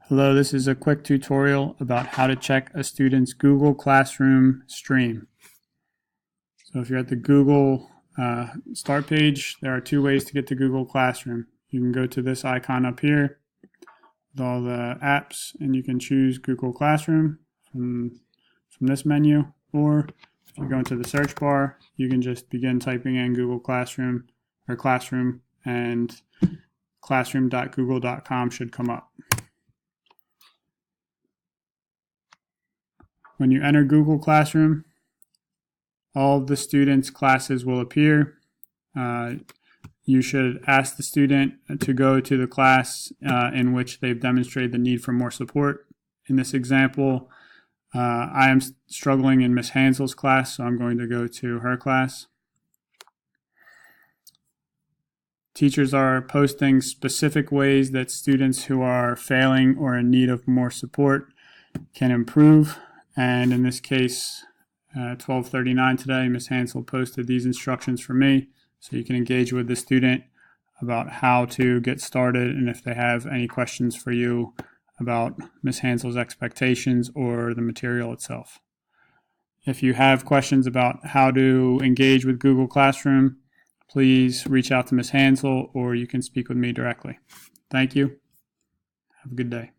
Hello, this is a quick tutorial about how to check a student's Google Classroom stream. So if you're at the Google start page, there are two ways to get to Google Classroom. You can go to this icon up here with all the apps, and you can choose Google Classroom from this menu, or if you go into the search bar, you can just begin typing in Google Classroom or Classroom, and classroom.google.com should come up. When you enter Google Classroom, all of the students' classes will appear. You should ask the student to go to the class in which they've demonstrated the need for more support. In this example, I am struggling in Ms. Hansel's class, so I'm going to go to her class. Teachers are posting specific ways that students who are failing or in need of more support can improve. And in this case, 12:39 today, Ms. Hansel posted these instructions for me, so you can engage with the student about how to get started and if they have any questions for you about Ms. Hansel's expectations or the material itself. If you have questions about how to engage with Google Classroom, please reach out to Ms. Hansel, or you can speak with me directly. Thank you. Have a good day.